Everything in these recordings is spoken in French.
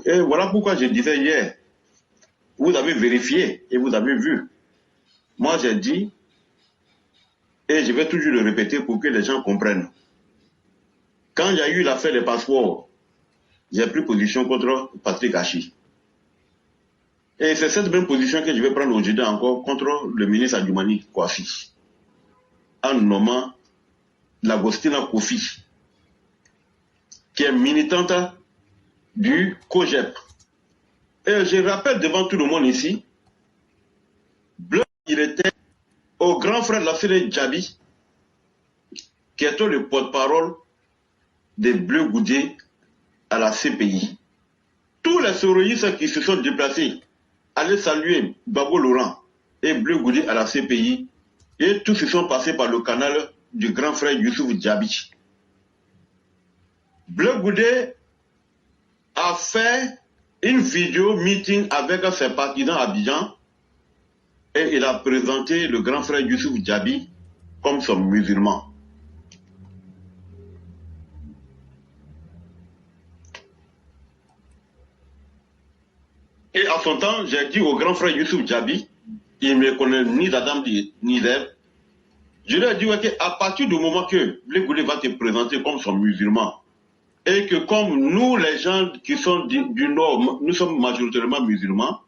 Et voilà pourquoi je disais hier, vous avez vérifié et vous avez vu. Moi, j'ai dit, et je vais toujours le répéter pour que les gens comprennent. Quand il y a eu l'affaire des passeports, j'ai pris position contre Patrick Hachi. Et c'est cette même position que je vais prendre aujourd'hui encore contre le ministre Adjoumani Kouassi, en nommant l'Agostina Kofi, qui est militante du COGEP. Et je rappelle devant tout le monde ici, Bleu, il était au grand frère de la Séré Djabi, qui était le porte-parole des Bleus Goudé à la CPI. Tous les souroïstes qui se sont déplacés allaient saluer Babo Laurent et Bleu Goudé à la CPI, et tous se sont passés par le canal du grand frère Youssouf Djabi. Bleu Goudé a fait une vidéo meeting avec ses partisans à Abidjan et il a présenté le grand frère Youssouf Djabi comme son musulman. Et à son temps, j'ai dit au grand frère Youssouf Djabi, il ne me connaît ni d'Adam ni d'Ève, je lui ai dit ouais, qu'à partir du moment que Blé Goudé va te présenter comme son musulman, et que comme nous, les gens qui sont du Nord, nous sommes majoritairement musulmans,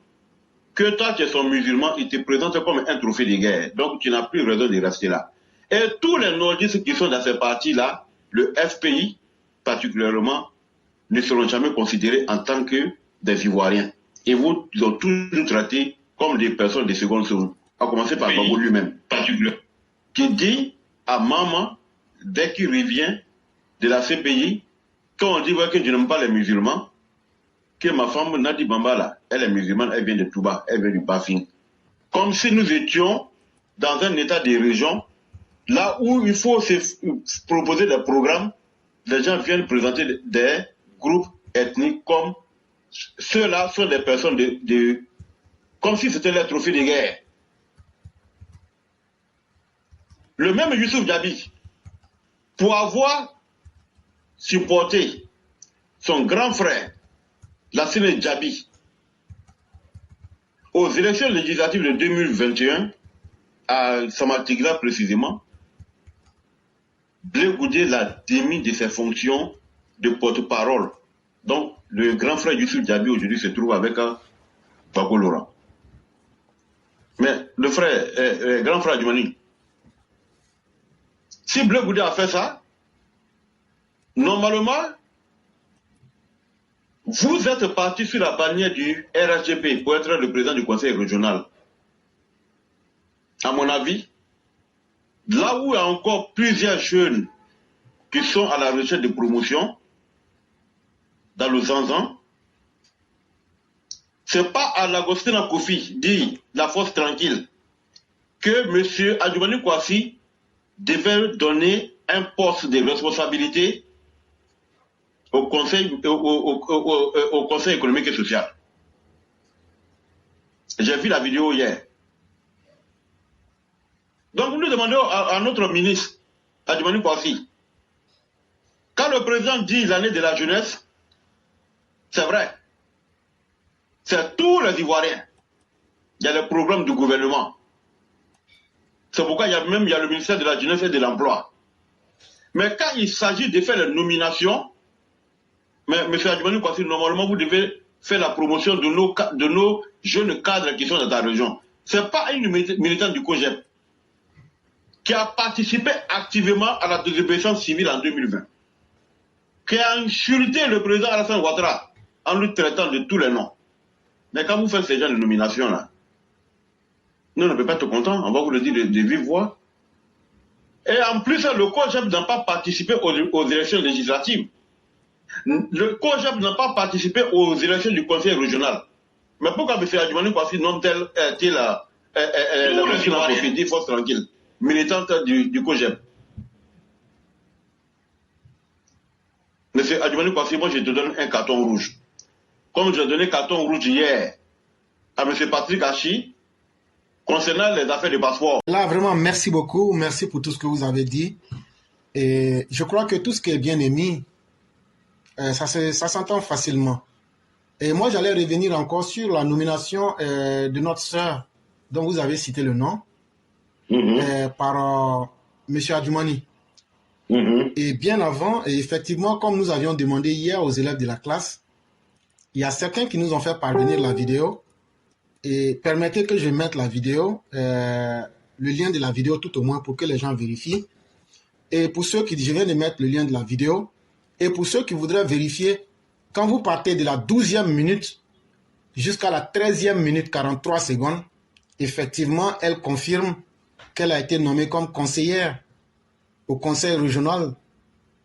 que toi tu es son musulman, il te présente comme un trophée de guerre. Donc tu n'as plus raison de rester là. Et tous les nordistes qui sont dans ces partis-là, le FPI particulièrement, ne seront jamais considérés en tant que des Ivoiriens. Et vous, ils ont toujours traité comme des personnes de seconde zone. À commencer par Babo lui-même, qui dit à maman, dès qu'il revient de la CPI, quand on dit ouais, que je n'aime pas les musulmans, que ma femme Nadi Bambala, elle est musulmane, elle vient de Touba, elle vient du Bafing. Comme si nous étions dans un état de région, là où il faut se proposer des programmes, les gens viennent présenter des groupes ethniques comme ceux-là sont des personnes comme si c'était les trophées de guerre. Le même Youssouf Djabi, pour avoir supporté son grand frère, Lassine Djabi, aux élections législatives de 2021, à Samatigla précisément, Blé Goudé l'a démis de ses fonctions de porte-parole. Donc, le grand frère Youssouf Djabi aujourd'hui se trouve avec Babo Laurent. Mais le frère, grand frère Adjoumani, si Blé Goudé a fait ça, normalement, vous êtes parti sur la bannière du RHGP pour être le président du conseil régional. À mon avis, là où il y a encore plusieurs jeunes qui sont à la recherche de promotion, dans le Zanzan, c'est pas à l'Agostina Kofi, dit la force tranquille, que M. Adjoumani Kouassi devait donner un poste de responsabilité au conseil économique et social. J'ai vu la vidéo hier. Donc nous demandons à notre ministre, Adjoumani Kouassi, quand le président dit l'année de la jeunesse, c'est vrai. C'est tous les Ivoiriens. Il y a les programmes du gouvernement. C'est pourquoi il y a le ministère de la Jeunesse et de l'Emploi. Mais quand il s'agit de faire les nominations, mais M. Adjoumani Kouassi, normalement, vous devez faire la promotion de nos jeunes cadres qui sont dans ta région. Ce n'est pas une militante du COGEP qui a participé activement à la désobéissance civile en 2020, qui a insulté le président Alassane Ouattara en lui traitant de tous les noms. Mais quand vous faites ces genre de nominations-là, nous ne peut pas être contents, on va vous le dire de vive voix. Et en plus, le COGEP n'a pas participé aux élections législatives. Le COGEP n'a pas participé aux élections du conseil régional. Mais pourquoi M. Adjoumani Kouassi nomme-t-elle la force tranquille, militante du COGEP? M. Adjoumani Kouassi, moi je te donne un carton rouge. Comme j'ai donné carton rouge hier à M. Patrick Hachi concernant les affaires de passeport. Là, vraiment, merci beaucoup. Merci pour tout ce que vous avez dit. Et je crois que tout ce qui est bien émis, ça s'entend facilement. Et moi, j'allais revenir encore sur la nomination de notre sœur, dont vous avez cité le nom, par M. Adjoumani. Et bien avant, et effectivement, comme nous avions demandé hier aux élèves de la classe, il y a certains qui nous ont fait parvenir la vidéo. Et permettez que je mette la vidéo, le lien de la vidéo tout au moins pour que les gens vérifient. Et pour ceux qui, je viens de mettre le lien de la vidéo. Et pour ceux qui voudraient vérifier, quand vous partez de la 12e minute jusqu'à la 13e minute 43 secondes, effectivement, elle confirme qu'elle a été nommée comme conseillère au conseil régional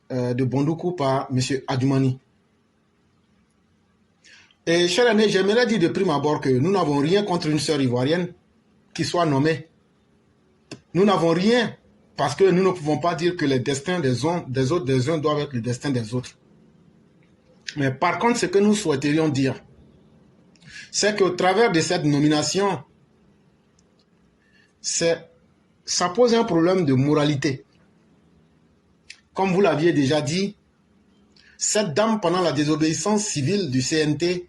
de Bondoukou par M. Adjoumani. Et cher aîné, j'aimerais dire de prime abord que nous n'avons rien contre une sœur ivoirienne qui soit nommée. Nous n'avons rien parce que nous ne pouvons pas dire que les destins des uns doivent être le destin des autres. Mais par contre, ce que nous souhaiterions dire, c'est qu'au travers de cette nomination, ça pose un problème de moralité. Comme vous l'aviez déjà dit, cette dame, pendant la désobéissance civile du CNT,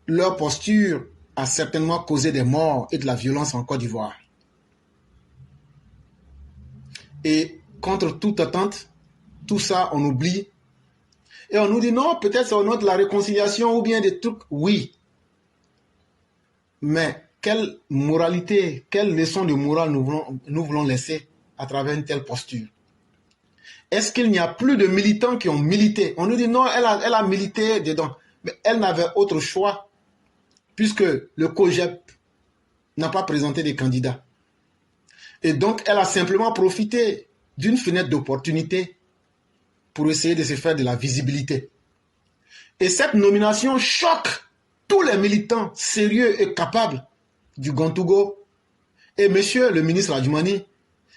leur posture a certainement causé des morts et de la violence en Côte d'Ivoire. Et contre toute attente, tout ça, on oublie. Et on nous dit non, peut-être c'est au nom de la réconciliation ou bien des trucs. Oui. Mais quelle moralité, quelle leçon de morale nous voulons laisser à travers une telle posture? Est-ce qu'il n'y a plus de militants qui ont milité? On nous dit non, elle a milité dedans. Mais elle n'avait autre choix puisque le COJEP n'a pas présenté de candidats. Et donc, elle a simplement profité d'une fenêtre d'opportunité pour essayer de se faire de la visibilité. Et cette nomination choque tous les militants sérieux et capables du Gontougo. Et monsieur le ministre Adjoumani,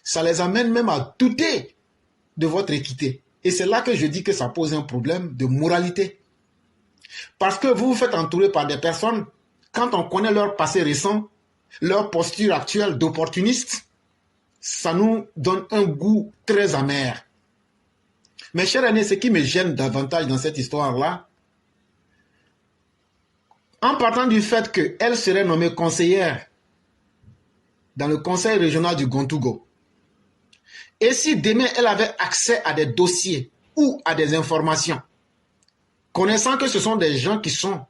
ça les amène même à douter de votre équité. Et c'est là que je dis que ça pose un problème de moralité. Parce que vous vous faites entourer par des personnes, quand on connaît leur passé récent, leur posture actuelle d'opportuniste, ça nous donne un goût très amer. Mais chers aînés, ce qui me gêne davantage dans cette histoire-là, en partant du fait qu'elle serait nommée conseillère dans le conseil régional du Gontougo, et si demain elle avait accès à des dossiers ou à des informations, connaissant que ce sont des gens qui sont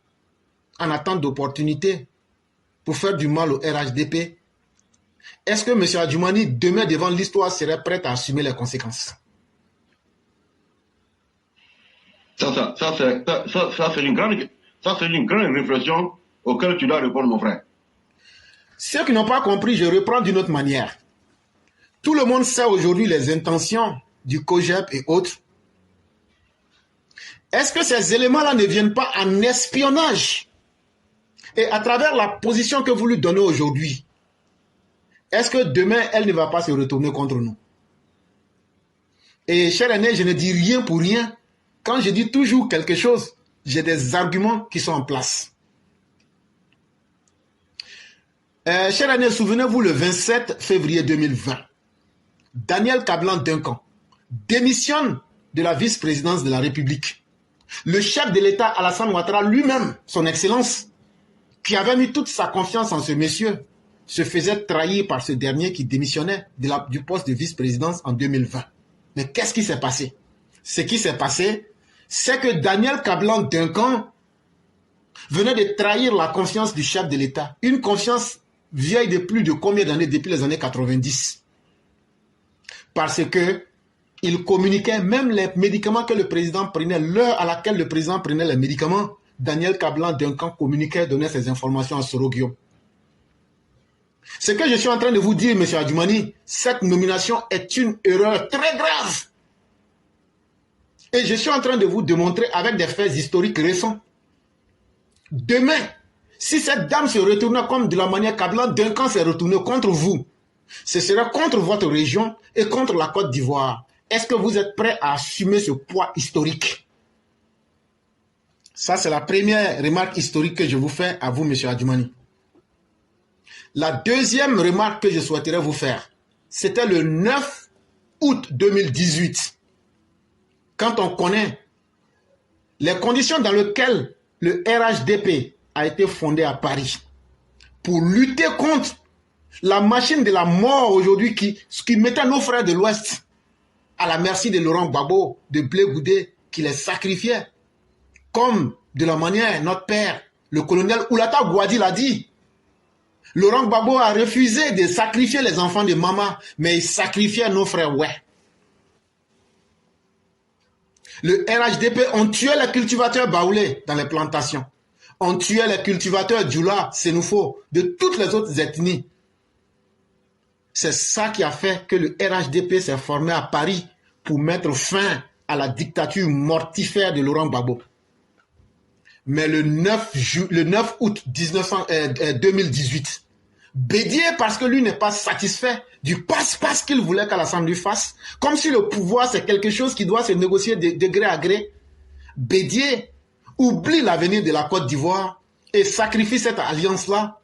en attente d'opportunités pour faire du mal au RHDP, est-ce que M. Adjoumani, demain devant l'histoire, serait prêt à assumer les conséquences? Ça, c'est une grande réflexion auquel tu dois répondre, mon frère. Ceux qui n'ont pas compris, je reprends d'une autre manière. Tout le monde sait aujourd'hui les intentions du COJEP et autres. Est-ce que ces éléments-là ne viennent pas en espionnage? Et à travers la position que vous lui donnez aujourd'hui, est-ce que demain, elle ne va pas se retourner contre nous? Et cher aîné, je ne dis rien pour rien. Quand je dis toujours quelque chose, j'ai des arguments qui sont en place. Cher aîné, souvenez-vous, le 27 février 2020, Daniel Kablan-Duncan démissionne de la vice-présidence de la République. Le chef de l'État, Alassane Ouattara, lui-même, son excellence, qui avait mis toute sa confiance en ce monsieur, se faisait trahir par ce dernier qui démissionnait du poste de vice-présidence en 2020. Mais qu'est-ce qui s'est passé? Ce qui s'est passé, c'est que Daniel Kablan-Duncan venait de trahir la confiance du chef de l'État. Une confiance vieille de plus de combien d'années? Depuis les années 90. Parce que il communiquait même les médicaments que le président prenait, l'heure à laquelle le président prenait les médicaments, Daniel Kablan-Duncan communiquait, donnait ces informations à Soro Guillaume. Ce que je suis en train de vous dire, M. Adjoumani, cette nomination est une erreur très grave. Et je suis en train de vous démontrer avec des faits historiques récents. Demain, si cette dame se retournait comme de la manière Kablan-Duncan s'est retourné contre vous, ce sera contre votre région et contre la Côte d'Ivoire. Est-ce que vous êtes prêt à assumer ce poids historique? Ça, c'est la première remarque historique que je vous fais à vous, M. Adjoumani. La deuxième remarque que je souhaiterais vous faire, c'était le 9 août 2018. Quand on connaît les conditions dans lesquelles le RHDP a été fondé à Paris pour lutter contre la machine de la mort aujourd'hui qui mettait nos frères de l'Ouest à la merci de Laurent Gbagbo, de Blé Goudé, qui les sacrifiait. Comme de la manière, notre père, le colonel Oulata Gouadi l'a dit. Laurent Gbagbo a refusé de sacrifier les enfants de Mama, mais il sacrifiait nos frères, ouais. Le RHDP, on tuait les cultivateurs baoulés dans les plantations. On tuait les cultivateurs Djoula, Sénoufo, de toutes les autres ethnies. C'est ça qui a fait que le RHDP s'est formé à Paris pour mettre fin à la dictature mortifère de Laurent Gbagbo. Mais le 9 août 2018, Bédié, parce que lui n'est pas satisfait du passe-passe qu'il voulait qu'Alassane lui fasse, comme si le pouvoir c'est quelque chose qui doit se négocier de gré à gré, Bédié oublie l'avenir de la Côte d'Ivoire et sacrifie cette alliance-là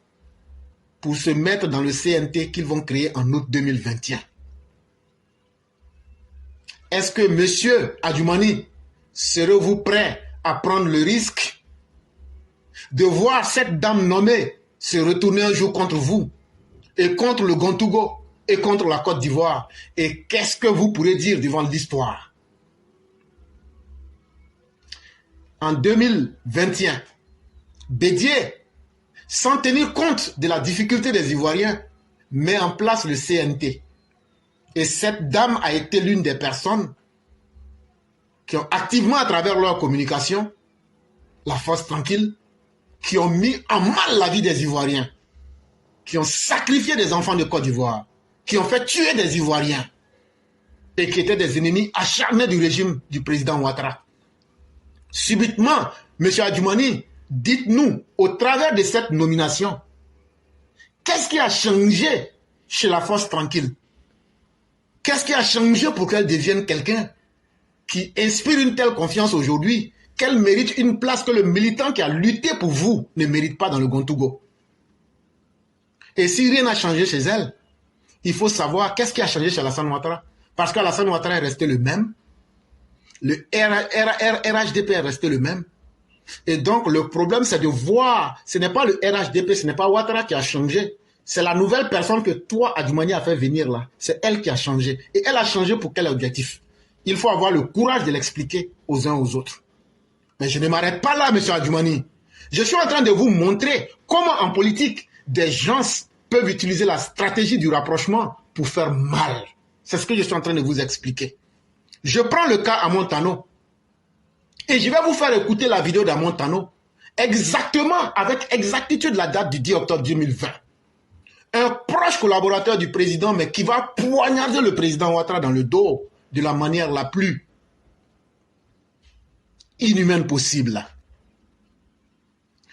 pour se mettre dans le CNT qu'ils vont créer en août 2021. Est-ce que M. Adjoumani, serez-vous prêt à prendre le risque de voir cette dame nommée se retourner un jour contre vous et contre le Gontougo et contre la Côte d'Ivoire? Et qu'est-ce que vous pourrez dire devant l'histoire? En 2021, Bédié, sans tenir compte de la difficulté des Ivoiriens, met en place le CNT. Et cette dame a été l'une des personnes qui ont activement, à travers leur communication, la force tranquille, qui ont mis en mal la vie des Ivoiriens, qui ont sacrifié des enfants de Côte d'Ivoire, qui ont fait tuer des Ivoiriens et qui étaient des ennemis acharnés du régime du président Ouattara. Subitement, M. Adjoumani, dites-nous, au travers de cette nomination, qu'est-ce qui a changé chez la force tranquille? Qu'est-ce qui a changé pour qu'elle devienne quelqu'un qui inspire une telle confiance aujourd'hui qu'elle mérite une place que le militant qui a lutté pour vous ne mérite pas dans le Gontougo? Et si rien n'a changé chez elle, il faut savoir qu'est-ce qui a changé chez Alassane Ouattara. Parce qu'Alassane Ouattara est resté le même, le RHDP est resté le même. Et donc le problème c'est de voir, ce n'est pas le RHDP, ce n'est pas Ouattara qui a changé. C'est la nouvelle personne que toi, Adjoumani, a fait venir là. C'est elle qui a changé. Et elle a changé pour quel objectif? Il faut avoir le courage de l'expliquer aux uns aux autres. Mais je ne m'arrête pas là, M. Adjoumani. Je suis en train de vous montrer comment en politique, des gens peuvent utiliser la stratégie du rapprochement pour faire mal. C'est ce que je suis en train de vous expliquer. Je prends le cas à Montano. Et je vais vous faire écouter la vidéo d'Amontano. Exactement, avec exactitude, la date du 10 octobre 2020. Un proche collaborateur du président, mais qui va poignarder le président Ouattara dans le dos de la manière la plus inhumaine possible.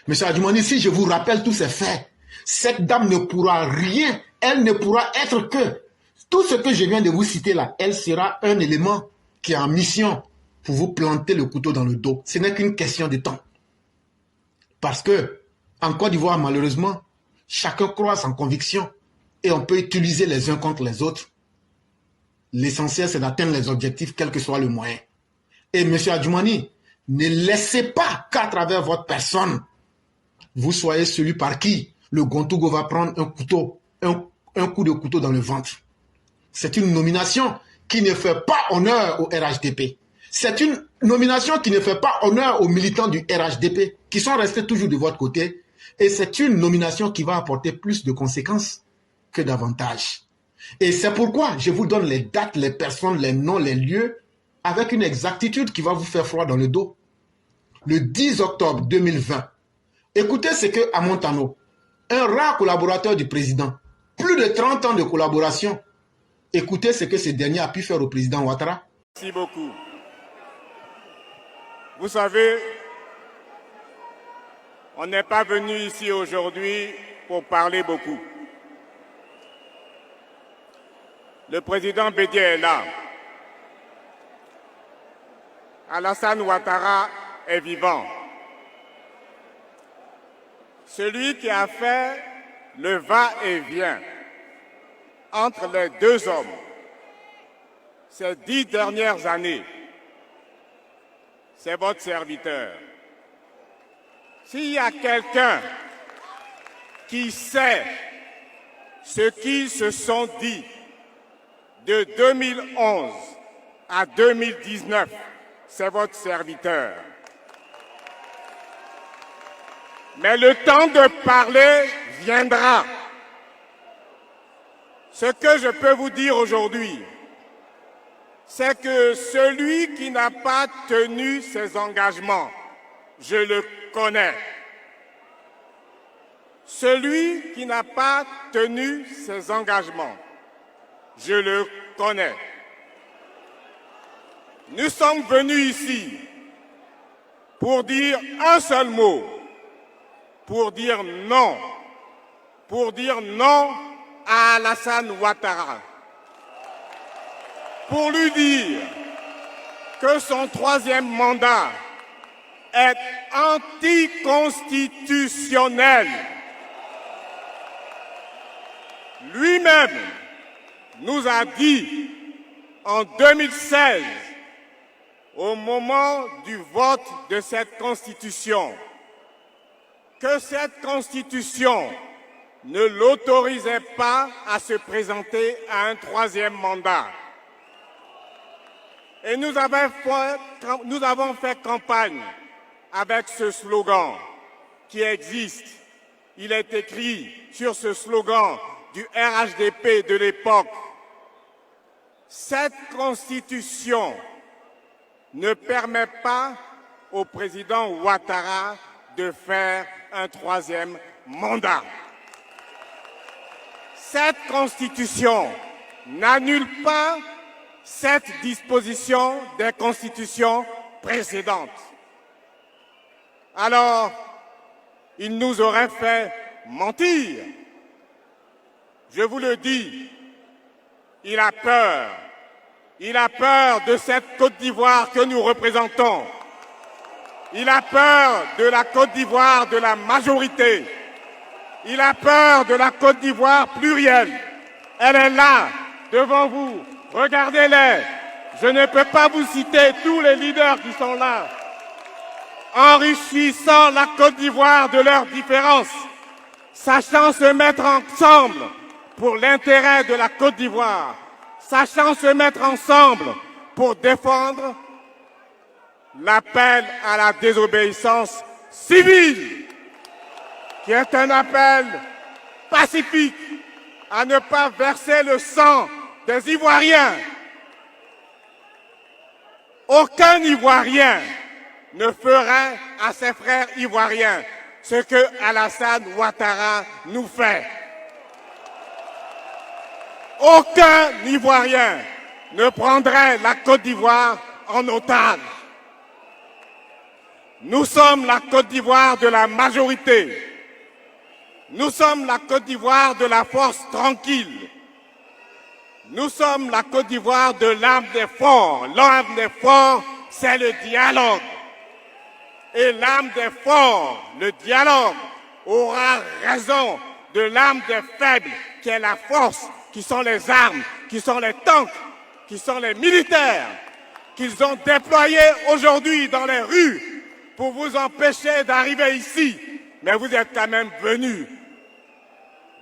Monsieur Adjoumani, si je vous rappelle tous ces faits, cette dame ne pourra rien, elle ne pourra être que, tout ce que je viens de vous citer là, elle sera un élément qui est en mission pour vous planter le couteau dans le dos. Ce n'est qu'une question de temps. Parce que, en Côte d'Ivoire, malheureusement, chacun croit sans conviction et on peut utiliser les uns contre les autres. L'essentiel, c'est d'atteindre les objectifs, quel que soit le moyen. Et M. Adjoumani, ne laissez pas qu'à travers votre personne, vous soyez celui par qui le Gontougo va prendre un couteau, un coup de couteau dans le ventre. C'est une nomination qui ne fait pas honneur au RHDP. C'est une nomination qui ne fait pas honneur aux militants du RHDP qui sont restés toujours de votre côté. Et c'est une nomination qui va apporter plus de conséquences que d'avantages. Et c'est pourquoi je vous donne les dates, les personnes, les noms, les lieux, avec une exactitude qui va vous faire froid dans le dos. Le 10 octobre 2020, écoutez ce que Amontano, un rare collaborateur du président, plus de 30 ans de collaboration, écoutez ce que ce dernier a pu faire au président Ouattara. Merci beaucoup. Vous savez, on n'est pas venu ici aujourd'hui pour parler beaucoup. Le président Bédié est là. Alassane Ouattara est vivant. Celui qui a fait le va-et-vient entre les deux hommes ces 10 dernières années, c'est votre serviteur. S'il y a quelqu'un qui sait ce qu'ils se sont dit de 2011 à 2019, c'est votre serviteur. Mais le temps de parler viendra. Ce que je peux vous dire aujourd'hui, c'est que celui qui n'a pas tenu ses engagements, je le connais. Celui qui n'a pas tenu ses engagements, je le connais. Nous sommes venus ici pour dire un seul mot, pour dire non à Alassane Ouattara, pour lui dire que son troisième mandat est anticonstitutionnel. Lui-même nous a dit en 2016, au moment du vote de cette Constitution, que cette Constitution ne l'autorisait pas à se présenter à un troisième mandat. Et nous avons fait campagne avec ce slogan qui existe. Il est écrit sur ce slogan du RHDP de l'époque. Cette Constitution ne permet pas au président Ouattara de faire un troisième mandat. Cette Constitution n'annule pas cette disposition des constitutions précédentes. Alors, il nous aurait fait mentir. Je vous le dis, il a peur. Il a peur de cette Côte d'Ivoire que nous représentons. Il a peur de la Côte d'Ivoire de la majorité. Il a peur de la Côte d'Ivoire plurielle. Elle est là, devant vous. Regardez-les. Je ne peux pas vous citer tous les leaders qui sont là. Enrichissant la Côte d'Ivoire de leurs différences, sachant se mettre ensemble pour l'intérêt de la Côte d'Ivoire, sachant se mettre ensemble pour défendre l'appel à la désobéissance civile, qui est un appel pacifique à ne pas verser le sang des Ivoiriens. Aucun Ivoirien ne ferait à ses frères ivoiriens ce que Alassane Ouattara nous fait. Aucun Ivoirien ne prendrait la Côte d'Ivoire en otage. Nous sommes la Côte d'Ivoire de la majorité. Nous sommes la Côte d'Ivoire de la force tranquille. Nous sommes la Côte d'Ivoire de l'âme des forts. L'âme des forts, c'est le dialogue. Et l'âme des forts, le dialogue, aura raison de l'âme des faibles, qui est la force, qui sont les armes, qui sont les tanks, qui sont les militaires, qu'ils ont déployés aujourd'hui dans les rues pour vous empêcher d'arriver ici. Mais vous êtes quand même venus.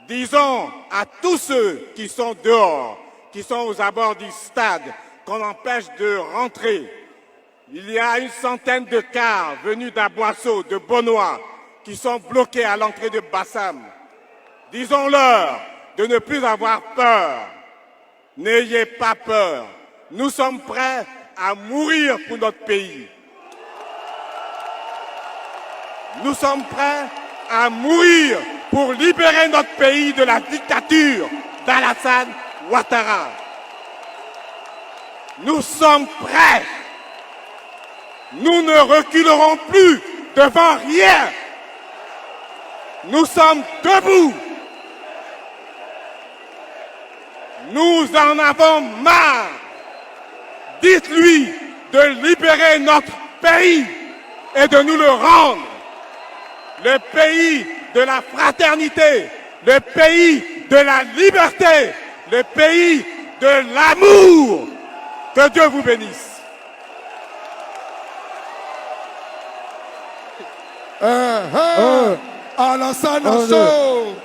Disons à tous ceux qui sont dehors, qui sont aux abords du stade, qu'on empêche de rentrer. Il y a une centaine de cars venus d'Aboisseau, de Bonnois, qui sont bloqués à l'entrée de Bassam. Disons-leur de ne plus avoir peur. N'ayez pas peur. Nous sommes prêts à mourir pour notre pays. Nous sommes prêts à mourir pour libérer notre pays de la dictature d'Alassane Ouattara. Nous sommes prêts. Nous ne reculerons plus devant rien. Nous sommes debout. Nous en avons marre. Dites-lui de libérer notre pays et de nous le rendre. Le pays de la fraternité, le pays de la liberté, le pays de l'amour. Que Dieu vous bénisse. Alassane Chaud.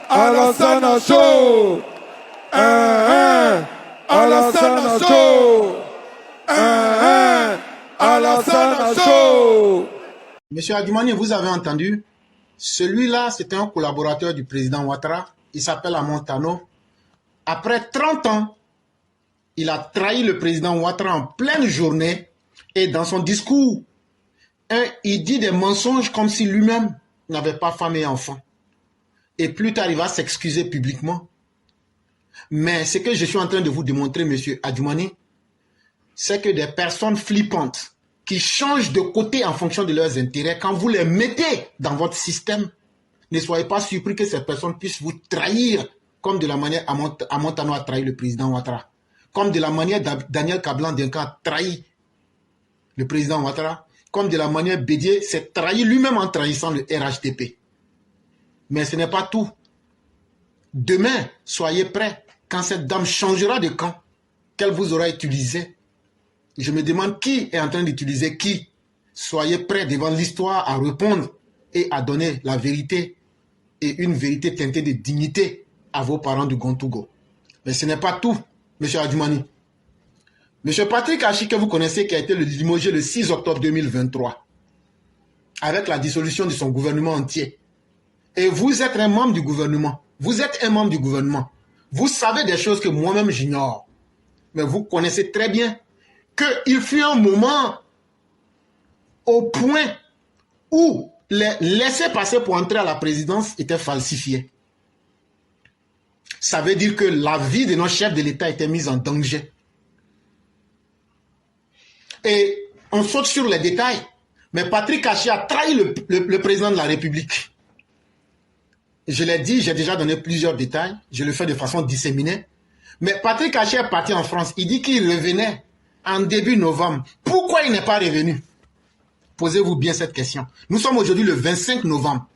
Alassane Chaud. Alassane Chaud. Alassane Chaud. Monsieur Adjumani, vous avez entendu? Celui-là, c'était un collaborateur du président Ouattara. Il s'appelle Amontano. Après 30 ans, il a trahi le président Ouattara en pleine journée. Et dans son discours, il dit des mensonges comme si lui-même n'avait pas femme et enfant. Et plus tard, il va s'excuser publiquement. Mais ce que je suis en train de vous démontrer, monsieur Adjumani, c'est que des personnes flippantes qui changent de côté en fonction de leurs intérêts, quand vous les mettez dans votre système, ne soyez pas surpris que ces personnes puissent vous trahir, comme de la manière Amontano a trahi le président Ouattara, comme de la manière Daniel Kablan-Denka a trahi le président Ouattara, comme de la manière Bédié s'est trahi lui-même en trahissant le RHDP. Mais ce n'est pas tout. Demain, soyez prêts, quand cette dame changera de camp, qu'elle vous aura utilisé. Je me demande qui est en train d'utiliser qui. Soyez prêts devant l'histoire à répondre et à donner la vérité et une vérité teintée de dignité à vos parents du Gontougo. Mais ce n'est pas tout, M. Adjumani. M. Patrick Achi, que vous connaissez, qui a été limogé le 6 octobre 2023, avec la dissolution de son gouvernement entier. Et vous êtes un membre du gouvernement. Vous êtes un membre du gouvernement. Vous savez des choses que moi-même j'ignore. Mais vous connaissez très bien qu'il fut un moment au point où les laissés-passer pour entrer à la présidence étaient falsifiés. Ça veut dire que la vie de nos chefs de l'État était mise en danger. Et on saute sur les détails. Mais Patrick Achi a trahi le président de la République. Je l'ai dit, j'ai déjà donné plusieurs détails. Je le fais de façon disséminée. Mais Patrick Achi est parti en France. Il dit qu'il revenait en début novembre. Pourquoi il n'est pas revenu? Posez-vous bien cette question. Nous sommes aujourd'hui le 25 novembre.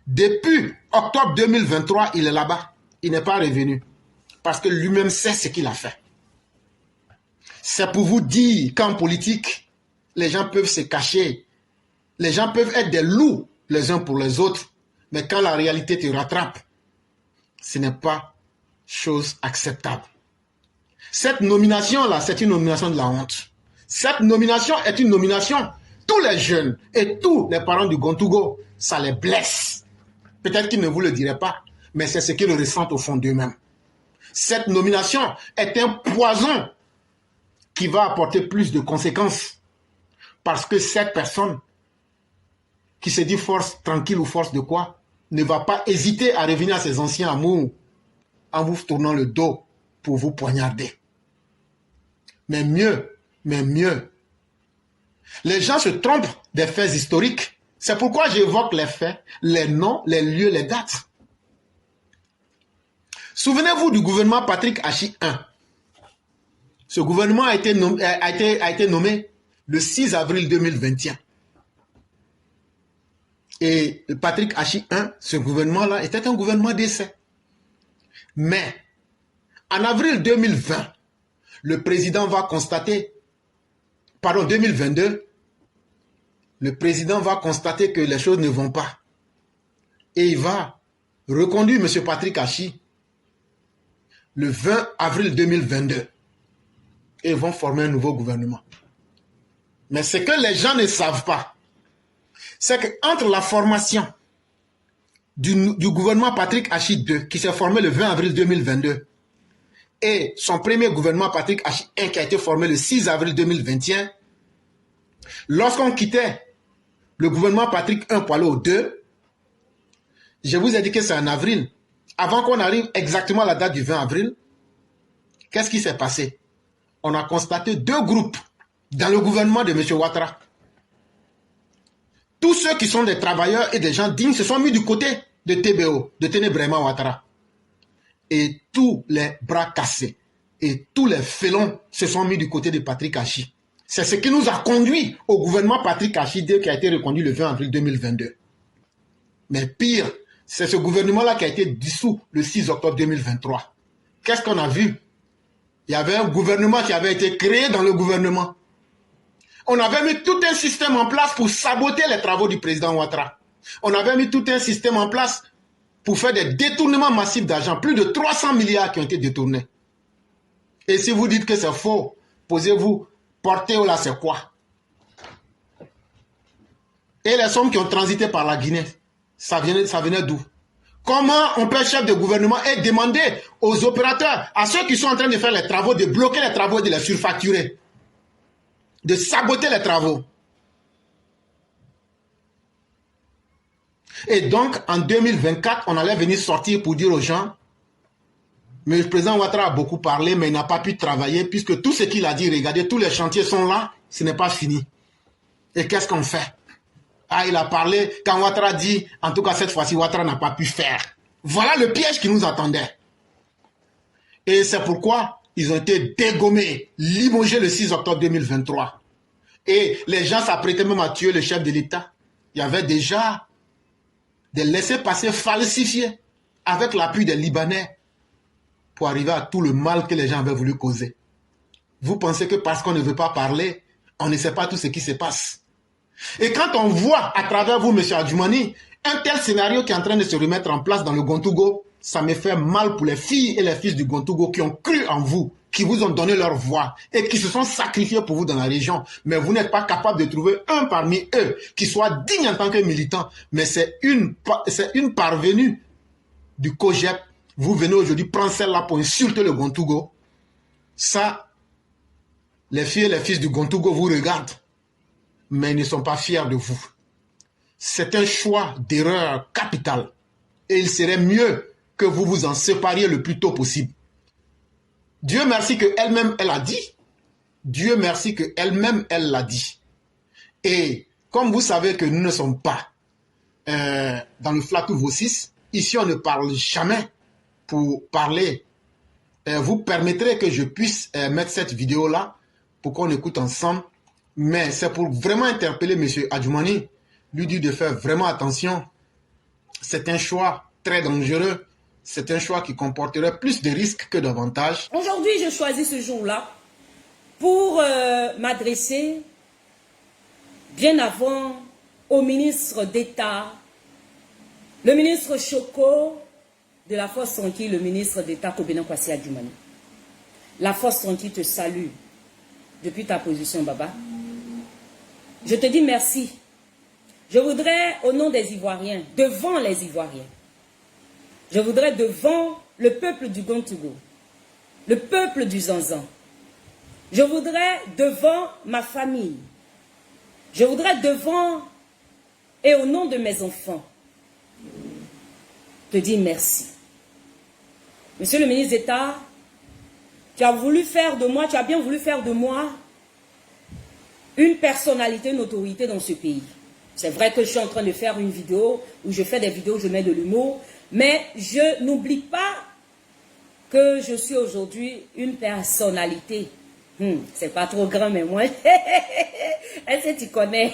Depuis octobre 2023, il est là-bas. Il n'est pas revenu. Parce que lui-même sait ce qu'il a fait. C'est pour vous dire qu'en politique, les gens peuvent se cacher. Les gens peuvent être des loups les uns pour les autres. Mais quand la réalité te rattrape, ce n'est pas chose acceptable. Cette nomination-là, c'est une nomination de la honte. Cette nomination est une nomination. Tous les jeunes et tous les parents du Gontougo, ça les blesse. Peut-être qu'ils ne vous le diraient pas, mais c'est ce qu'ils ressentent au fond d'eux-mêmes. Cette nomination est un poison qui va apporter plus de conséquences. Parce que cette personne qui se dit force tranquille ou force de quoi, ne va pas hésiter à revenir à ses anciens amours en vous tournant le dos pour vous poignarder. Mais mieux, les gens se trompent des faits historiques. C'est pourquoi j'évoque les faits, les noms, les lieux, les dates. Souvenez-vous du gouvernement Patrick Achi I. Ce gouvernement a été nommé le 6 avril 2021. Et Patrick Achi I, ce gouvernement-là, était un gouvernement d'essai. Mais, en avril 2020, le président va constater, 2022, le président va constater que les choses ne vont pas. Et il va reconduire M. Patrick Achi le 20 avril 2022. Et ils vont former un nouveau gouvernement. Mais ce que les gens ne savent pas, c'est qu'entre la formation du gouvernement Patrick Achi II, qui s'est formé le 20 avril 2022, et son premier gouvernement Patrick Achi I, qui a été formé le 6 avril 2021, lorsqu'on quittait le gouvernement Patrick I pour aller au 2, je vous ai dit que c'est en avril. Avant qu'on arrive exactement à la date du 20 avril, qu'est-ce qui s'est passé? On a constaté deux groupes dans le gouvernement de M. Ouattara. Tous ceux qui sont des travailleurs et des gens dignes se sont mis du côté de TBO, de Ténébrema Ouattara. Et tous les bras cassés et tous les félons se sont mis du côté de Patrick Achi. C'est ce qui nous a conduit au gouvernement Patrick Achi II qui a été reconduit le 20 avril 2022. Mais pire, c'est ce gouvernement-là qui a été dissous le 6 octobre 2023. Qu'est-ce qu'on a vu? Il y avait un gouvernement qui avait été créé dans le gouvernement. On avait mis tout un système en place pour saboter les travaux du président Ouattara. On avait mis tout un système en place pour faire des détournements massifs d'argent. Plus de 300 milliards qui ont été détournés. Et si vous dites que c'est faux, posez-vous, portez-vous là, c'est quoi? Et les sommes qui ont transité par la Guinée, ça venait d'où? Comment on peut être chef de gouvernement et demander aux opérateurs, à ceux qui sont en train de faire les travaux, de bloquer les travaux et de les surfacturer, de saboter les travaux? Et donc, en 2024, on allait venir sortir pour dire aux gens, mais le président Ouattara a beaucoup parlé, mais il n'a pas pu travailler, puisque tout ce qu'il a dit, regardez, tous les chantiers sont là, ce n'est pas fini. Et qu'est-ce qu'on fait? Ah, il a parlé, quand Ouattara dit, en tout cas cette fois-ci, Ouattara n'a pas pu faire. Voilà le piège qui nous attendait. Et c'est pourquoi ils ont été dégommés, limogés le 6 octobre 2023. Et les gens s'apprêtaient même à tuer le chef de l'État. Il y avait déjà des laissez-passer falsifiés avec l'appui des Libanais pour arriver à tout le mal que les gens avaient voulu causer. Vous pensez que parce qu'on ne veut pas parler, on ne sait pas tout ce qui se passe? Et quand on voit à travers vous, M. Adjoumani, un tel scénario qui est en train de se remettre en place dans le Gontougo, ça me fait mal pour les filles et les fils du Gontougo qui ont cru en vous, qui vous ont donné leur voix et qui se sont sacrifiés pour vous dans la région. Mais vous n'êtes pas capable de trouver un parmi eux qui soit digne en tant que militant. Mais c'est une parvenue du COGEP. Vous venez aujourd'hui prendre celle-là pour insulter le Gontougo. Ça, les filles et les fils du Gontougo vous regardent, mais ils ne sont pas fiers de vous. C'est un choix d'erreur capitale. Et il serait mieux que vous vous en sépariez le plus tôt possible. Dieu merci qu'elle-même, elle a dit. Dieu merci qu'elle-même, elle l'a dit. Et comme vous savez que nous ne sommes pas dans le Flatou Vossis, ici on ne parle jamais pour parler. Vous permettrez que je puisse mettre cette vidéo-là pour qu'on écoute ensemble. Mais c'est pour vraiment interpeller M. Adjoumani, lui dire de faire vraiment attention. C'est un choix très dangereux. C'est un choix qui comporterait plus de risques que d'avantages. Aujourd'hui, je choisis ce jour-là pour m'adresser bien avant au ministre d'État, le ministre Choko de la Force Tranquille, le ministre d'État Kobena Kwasi Adjoumani. La Force Tranquille te salue depuis ta position, Baba. Je te dis merci. Je voudrais, au nom des Ivoiriens, devant les Ivoiriens, je voudrais devant le peuple du Gontougo, le peuple du Zanzan, je voudrais devant ma famille, je voudrais devant et au nom de mes enfants, te dire merci. Monsieur le ministre d'État, tu as voulu faire de moi, tu as bien voulu faire de moi une personnalité, une autorité dans ce pays. C'est vrai que je suis en train de faire une vidéo où je fais des vidéos, je mets de l'humour, mais je n'oublie pas que je suis aujourd'hui une personnalité. C'est pas trop grand, mais moi, est-ce que tu connais?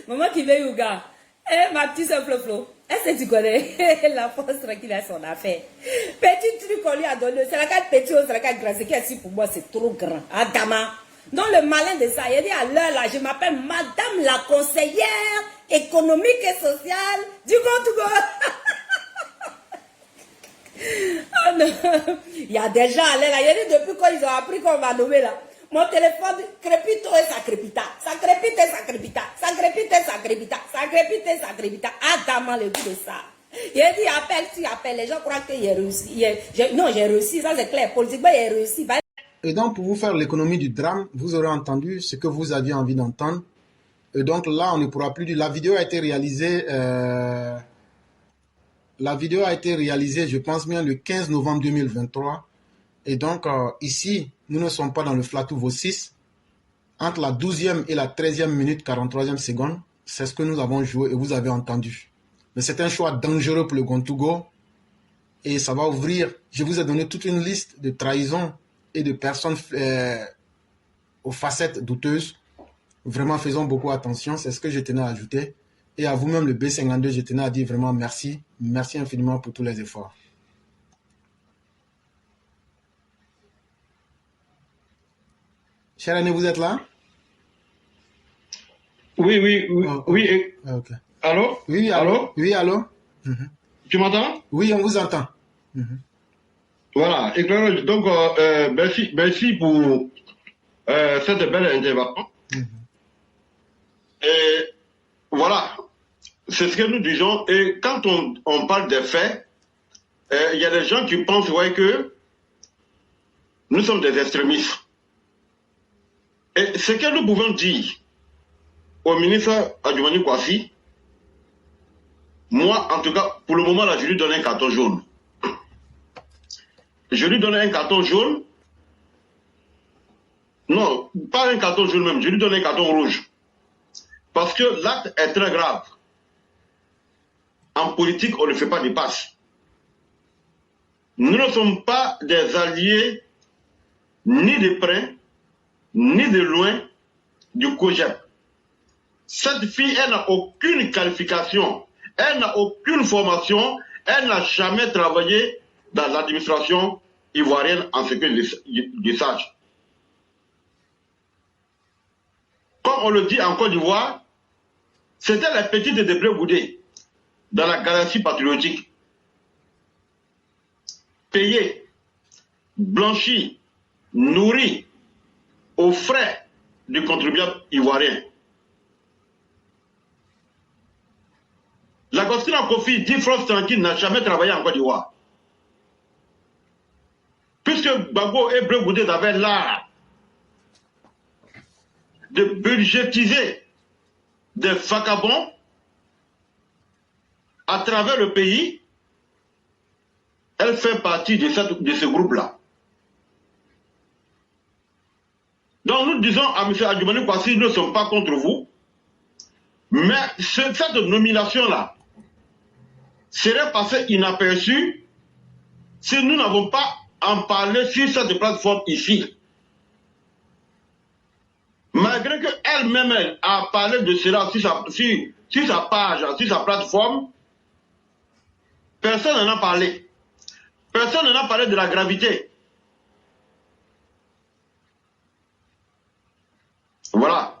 Maman qui veut yoga. Ma petite soeur Flo. Est-ce que tu connais? La Force Tranquille a son affaire. Petit truc qu'on lui a donné. C'est la carte petit, c'est la carte grande. Ce qui est ici pour moi, c'est trop grand. Adama. Donc le malin de ça, il dit à l'heure là, je m'appelle Madame la conseillère économique et sociale du Gontougo. Oh non. Il y a des gens à l'air là. Il dit depuis quand ils ont appris qu'on m'a nommé là. Mon téléphone crépite et ça crépita. Ça crépite et ça crépita. Ça crépite et ça crépita. Ça crépite et ça crépita. Adama le goût de ça. Il a dit appelle, tu appelles. Les gens croient qu'il a réussi. Non, j'ai réussi, ça c'est clair. Politiquement, il a réussi. Et donc, pour vous faire l'économie du drame, vous aurez entendu ce que vous aviez envie d'entendre. Et donc là, on ne pourra plus dire. La vidéo a été réalisée, je pense bien, le 15 novembre 2023. Et donc, ici, nous ne sommes pas dans le Flatou Vossis. Entre la 12e et la 13e minute, 43e seconde, c'est ce que nous avons joué et vous avez entendu. Mais c'est un choix dangereux pour le Gontougo. Et ça va ouvrir, je vous ai donné toute une liste de trahisons et de personnes aux facettes douteuses. Vraiment, faisons beaucoup attention, c'est ce que je tenais à ajouter. Et à vous-même, le B52, je tenais à dire vraiment merci. Merci infiniment pour tous les efforts. Cher Aîné, vous êtes là? Oui, oui, oui. Oh, Oui. ok. Allô? Oui, allô? Oui, allô? Tu m'entends? Oui, on vous entend. Voilà. Éclairage. Donc, merci pour cette belle intervention. Et voilà. C'est ce que nous disons. Et quand on parle des faits, il y a des gens qui pensent que nous sommes des extrémistes. Et ce que nous pouvons dire au ministre Adjoumani Kwasi, moi, en tout cas, pour le moment, là, je lui donne un carton jaune. Je lui donne un carton jaune. Non, pas un carton jaune même, je lui donne un carton rouge. Parce que l'acte est très grave. En politique, on ne fait pas des passes. Nous ne sommes pas des alliés, ni de près, ni de loin, du COJEP. Cette fille, elle n'a aucune qualification, elle n'a aucune formation, elle n'a jamais travaillé dans l'administration ivoirienne en ce que je sache. Comme on le dit en Côte d'Ivoire, c'était la petite de Blé Goudé dans la galaxie patriotique. Payée, blanchie, nourrie aux frais du contribuable ivoirien. L'Agostino Kofi, dit France tranquille, n'a jamais travaillé en Côte d'Ivoire. Puisque Gbagbo et Blé Goudé avaient l'art de budgétiser des vagabonds à travers le pays, elle fait partie de ce groupe-là. Donc nous disons à M. Adjoumani Kwasi, nous ne sommes pas contre vous, mais cette nomination-là serait passée inaperçue si nous n'avons pas en parlé sur cette plateforme ici. Malgré qu'elle-même a parlé de cela sur sa page, sur sa plateforme, personne n'en a parlé. Personne n'en a parlé de la gravité. Voilà.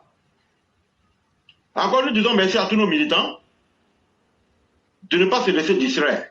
Encore nous disons merci à tous nos militants de ne pas se laisser distraire.